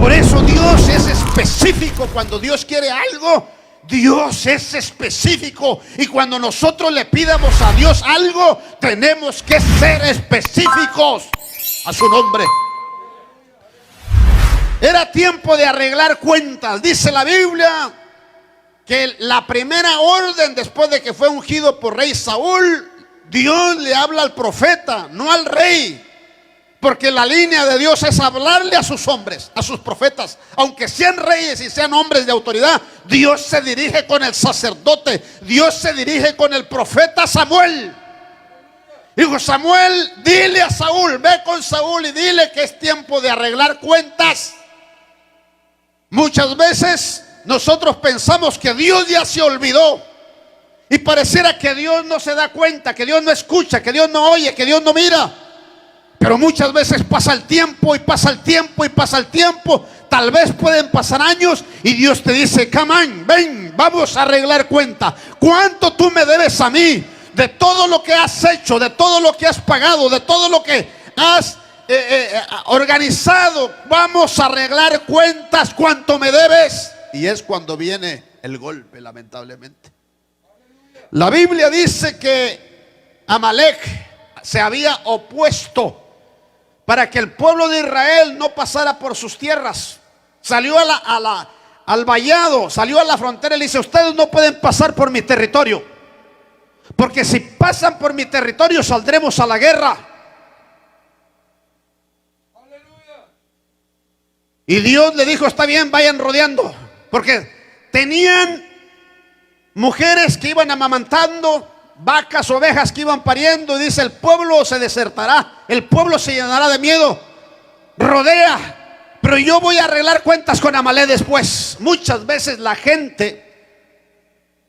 Por eso Dios es específico. Cuando Dios quiere algo, Dios es específico. Y cuando nosotros le pidamos a Dios algo, tenemos que ser específicos a su nombre. Era tiempo de arreglar cuentas. Dice la Biblia que la primera orden después de que fue ungido por rey Saúl, Dios le habla al profeta, no al rey. Porque la línea de Dios es hablarle a sus hombres, a sus profetas. Aunque sean reyes y sean hombres de autoridad, Dios se dirige con el sacerdote. Dios se dirige con el profeta Samuel. Dijo: Samuel, dile a Saúl, ve con Saúl y dile que es tiempo de arreglar cuentas. Muchas veces nosotros pensamos que Dios ya se olvidó. Y pareciera que Dios no se da cuenta, que Dios no escucha, que Dios no oye, que Dios no mira. Pero muchas veces pasa el tiempo y pasa el tiempo y pasa el tiempo. Tal vez pueden pasar años y Dios te dice: come on, ven, vamos a arreglar cuenta. ¿Cuánto tú me debes a mí? De todo lo que has hecho, de todo lo que has pagado, de todo lo que has organizado. Vamos a arreglar cuentas. ¿Cuánto me debes? Y es cuando viene el golpe, lamentablemente. La Biblia dice que Amalek se había opuesto para que el pueblo de Israel no pasara por sus tierras. Salió al vallado, salió a la frontera y le dice: ustedes no pueden pasar por mi territorio, porque si pasan por mi territorio saldremos a la guerra. Y Dios le dijo: está bien, vayan rodeando, porque tenían mujeres que iban amamantando, vacas, ovejas que iban pariendo. Y dice: el pueblo se desertará, el pueblo se llenará de miedo. Rodea, pero yo voy a arreglar cuentas con Amalek después. Muchas veces la gente,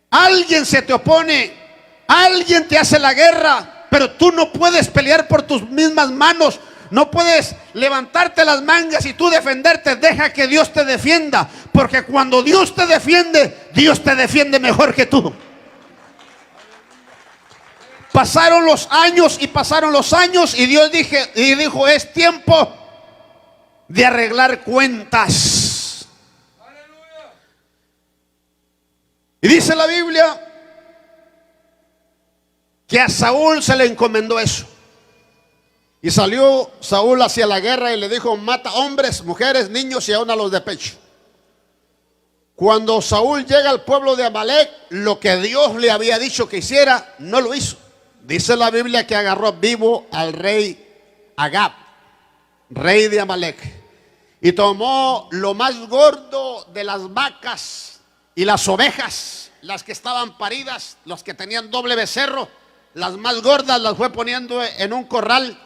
alguien se te opone, alguien te hace la guerra, pero tú no puedes pelear por tus mismas manos. No puedes levantarte las mangas y tú defenderte. Deja que Dios te defienda, porque cuando Dios te defiende mejor que tú. Pasaron los años y pasaron los años y Dios dijo: es tiempo de arreglar cuentas. Y dice la Biblia que a Saúl se le encomendó eso. Y salió Saúl hacia la guerra y le dijo: mata hombres, mujeres, niños y aún a los de pecho. Cuando Saúl llega al pueblo de Amalek, lo que Dios le había dicho que hiciera, no lo hizo. Dice la Biblia que agarró vivo al rey Agag, rey de Amalek, y tomó lo más gordo de las vacas y las ovejas, las que estaban paridas, las que tenían doble becerro, las más gordas las fue poniendo en un corral.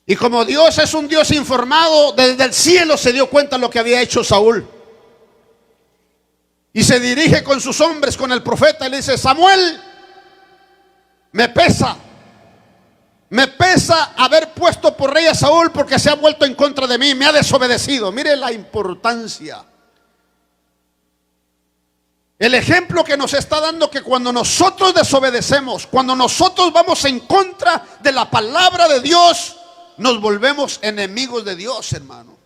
Y como Dios es un Dios informado, desde el cielo se dio cuenta de lo que había hecho Saúl. Y se dirige con sus hombres, con el profeta, y le dice: Samuel, me pesa haber puesto por rey a Saúl, porque se ha vuelto en contra de mí, me ha desobedecido. Mire la importancia, el ejemplo que nos está dando, que cuando nosotros desobedecemos, cuando nosotros vamos en contra de la palabra de Dios, nos volvemos enemigos de Dios, hermano.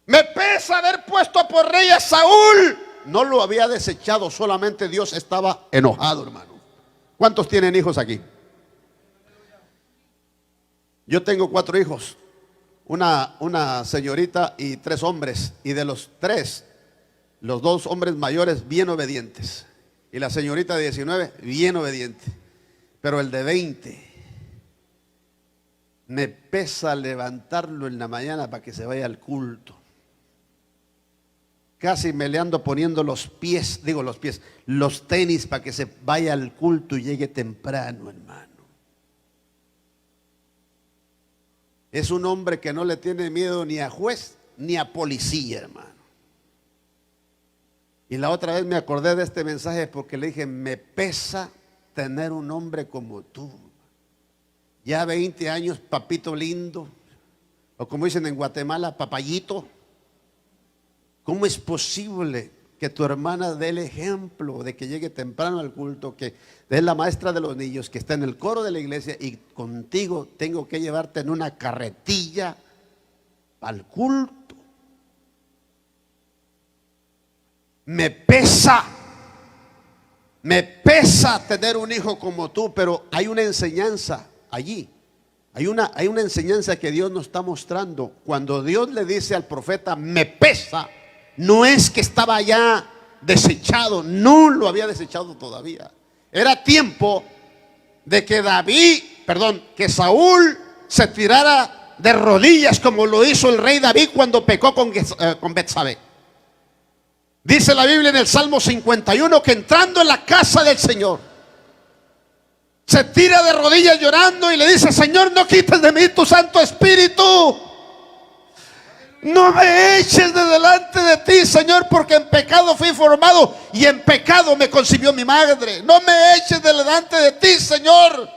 Me pesa haber puesto por rey a Saúl. No lo había desechado, solamente Dios estaba enojado, hermano. ¿Cuántos tienen hijos aquí? Yo tengo 4 hijos, una señorita y 3 hombres. Y de los 3, los 2 hombres mayores bien obedientes, y la señorita de 19 bien obediente. Pero el de 20, me pesa levantarlo en la mañana para que se vaya al culto. Casi me le ando poniendo los tenis para que se vaya al culto y llegue temprano, hermano. Es un hombre que no le tiene miedo ni a juez ni a policía, hermano. Y la otra vez me acordé de este mensaje porque le dije: me pesa tener un hombre como tú. Ya 20 años, papito lindo, o como dicen en Guatemala, papayito. ¿Cómo es posible que tu hermana dé el ejemplo de que llegue temprano al culto, que es la maestra de los niños, que está en el coro de la iglesia y contigo tengo que llevarte en una carretilla al culto. Me pesa tener un hijo como tú, pero hay una enseñanza allí. Hay una enseñanza que Dios nos está mostrando. Cuando Dios le dice al profeta, me pesa, no es que estaba ya desechado, no lo había desechado todavía. Era tiempo de que Saúl se tirara de rodillas como lo hizo el rey David cuando pecó con Betsabé. Dice la Biblia en el Salmo 51 que entrando en la casa del Señor, se tira de rodillas llorando y le dice: Señor, no quites de mí tu Santo Espíritu. No me eches de delante de ti, Señor, porque en pecado fui formado y en pecado me concibió mi madre. No me eches de delante de ti, Señor.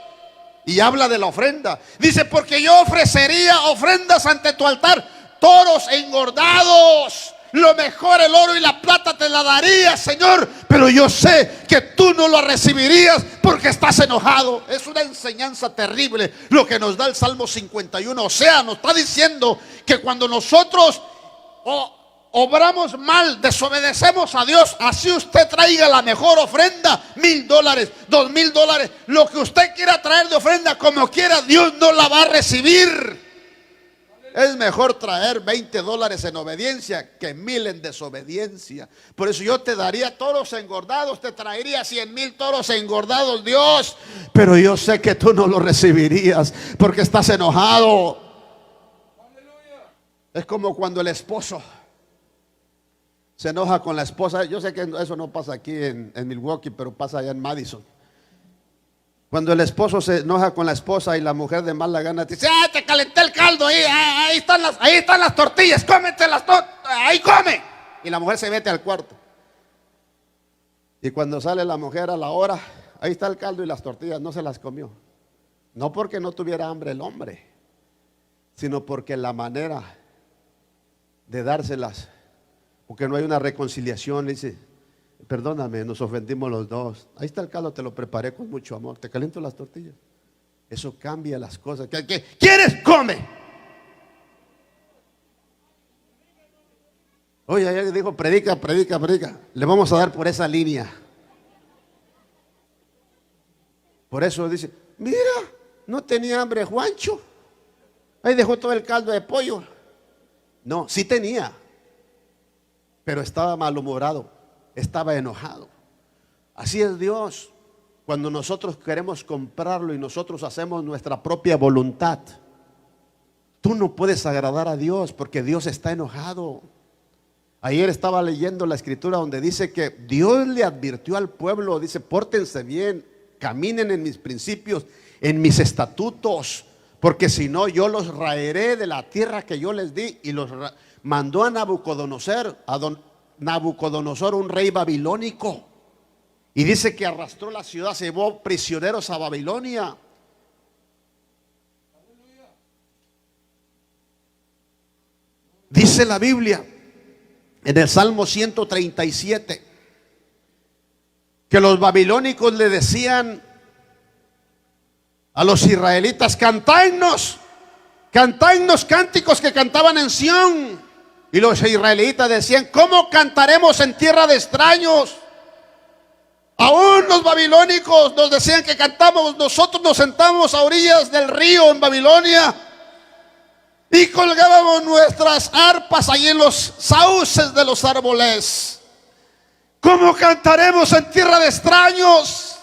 Y habla de la ofrenda. Dice: porque yo ofrecería ofrendas ante tu altar, toros engordados. Lo mejor, el oro y la plata te la daría, Señor, pero yo sé que tú no lo recibirías porque estás enojado. Es una enseñanza terrible lo que nos da el Salmo 51. O sea, nos está diciendo que cuando nosotros obramos mal, desobedecemos a Dios, así usted traiga la mejor ofrenda, $1,000, $2,000, lo que usted quiera traer de ofrenda, como quiera, Dios no la va a recibir. Es mejor traer $20 en obediencia que 1,000 en desobediencia. Por eso yo te daría toros engordados, te traería 100,000 toros engordados, Dios. Pero yo sé que tú no lo recibirías porque estás enojado. Es como cuando el esposo se enoja con la esposa. Yo sé que eso no pasa aquí en Milwaukee, pero pasa allá en Madison. Cuando el esposo se enoja con la esposa y la mujer de mala gana te dice: te calenté el caldo, ahí están las tortillas, cómete ahí come. Y la mujer se mete al cuarto. Y cuando sale la mujer a la hora, ahí está el caldo y las tortillas, no se las comió. No porque no tuviera hambre el hombre, sino porque la manera de dárselas, porque no hay una reconciliación. Le dice: perdóname, nos ofendimos los dos. Ahí está el caldo, te lo preparé con mucho amor. Te caliento las tortillas. Eso cambia las cosas. ¿Qué quieres? Come. Oye, ayer dijo: predica. Le vamos a dar por esa línea. Por eso dice: mira, no tenía hambre Juancho, ahí dejó todo el caldo de pollo. No, sí tenía, pero estaba malhumorado, estaba enojado. Así es Dios. Cuando nosotros queremos comprarlo y nosotros hacemos nuestra propia voluntad, tú no puedes agradar a Dios porque Dios está enojado. Ayer estaba leyendo la escritura donde dice que Dios le advirtió al pueblo, dice: pórtense bien, caminen en mis principios, en mis estatutos, porque si no yo los raeré de la tierra que yo les di. Y los mandó a Nabucodonosor, Nabucodonosor, un rey babilónico, y dice que arrastró la ciudad, se llevó prisioneros a Babilonia. Dice la Biblia en el Salmo 137 que los babilónicos le decían a los israelitas: cantadnos cánticos que cantaban en Sión. Y los israelitas decían: ¿cómo cantaremos en tierra de extraños? Aún los babilónicos nos decían que cantamos. Nosotros nos sentamos a orillas del río en Babilonia y colgábamos nuestras arpas allí en los sauces de los árboles. ¿Cómo cantaremos en tierra de extraños?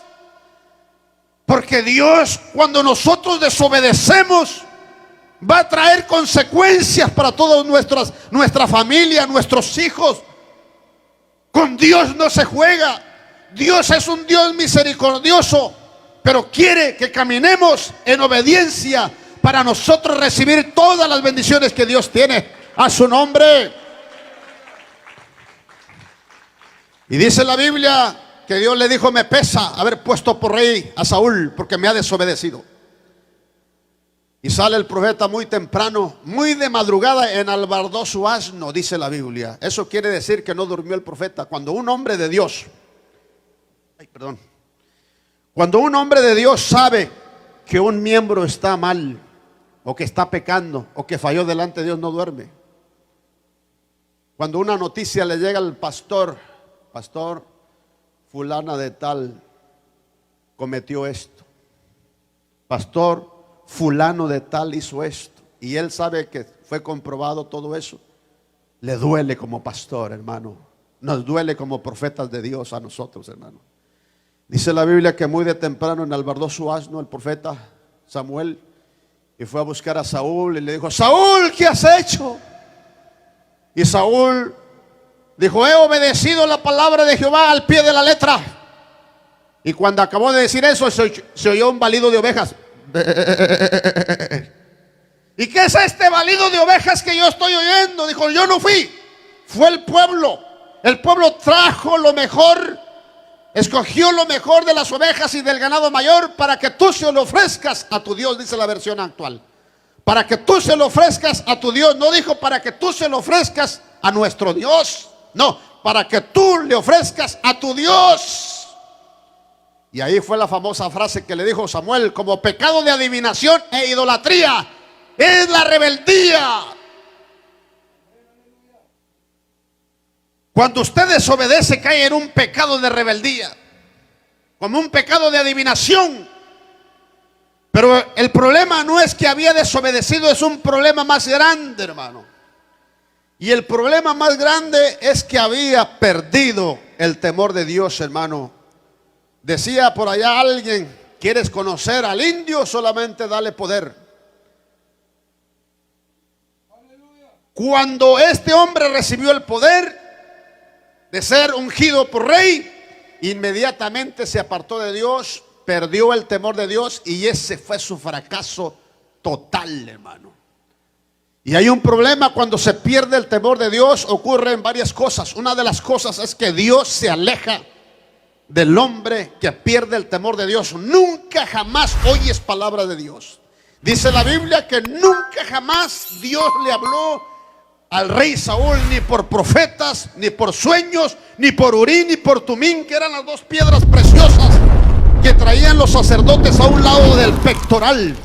Porque Dios, cuando nosotros desobedecemos, va a traer consecuencias para toda nuestra familia, nuestros hijos. Con Dios no se juega. Dios es un Dios misericordioso, pero quiere que caminemos en obediencia para nosotros recibir todas las bendiciones que Dios tiene a su nombre. Y dice la Biblia que Dios le dijo: me pesa haber puesto por rey a Saúl porque me ha desobedecido. Y sale el profeta muy temprano, muy de madrugada, enalbardó su asno, dice la Biblia. Eso quiere decir que no durmió el profeta. Cuando un hombre de Dios, cuando un hombre de Dios sabe que un miembro está mal, o que está pecando, o que falló delante de Dios, no duerme. Cuando una noticia le llega al pastor, pastor, fulana de tal cometió esto, pastor, fulano de tal hizo esto, y él sabe que fue comprobado todo eso, le duele como pastor, hermano. Nos duele como profetas de Dios a nosotros, hermano. Dice la Biblia que muy de temprano enalbardó su asno el profeta Samuel y fue a buscar a Saúl y le dijo: Saúl, ¿qué has hecho? Y Saúl dijo: he obedecido la palabra de Jehová al pie de la letra. Y cuando acabó de decir eso, se oyó un balido de ovejas. ¿Y qué es este balido de ovejas que yo estoy oyendo? Dijo: yo no fui, fue el pueblo. El pueblo trajo lo mejor, escogió lo mejor de las ovejas y del ganado mayor para que tú se lo ofrezcas a tu Dios, dice la versión actual. Para que tú se lo ofrezcas a tu Dios. No dijo para que tú se lo ofrezcas a nuestro Dios. No, para que tú le ofrezcas a tu Dios. Y ahí fue la famosa frase que le dijo Samuel: como pecado de adivinación e idolatría es la rebeldía. Cuando usted desobedece, cae en un pecado de rebeldía, como un pecado de adivinación. Pero el problema no es que había desobedecido, es un problema más grande, hermano. Y el problema más grande es que había perdido el temor de Dios, hermano. Decía por allá alguien: ¿quieres conocer al indio? Solamente dale poder. Cuando este hombre recibió el poder de ser ungido por rey, inmediatamente se apartó de Dios, perdió el temor de Dios, y ese fue su fracaso total, hermano. Y hay un problema cuando se pierde el temor de Dios. Ocurren varias cosas. Una de las cosas es que Dios se aleja del hombre que pierde el temor de Dios. Nunca jamás oyes palabra de Dios. Dice la Biblia que nunca jamás Dios le habló al rey Saúl, ni por profetas, ni por sueños, ni por Urí, ni por Tumín, que eran las dos piedras preciosas que traían los sacerdotes a un lado del pectoral.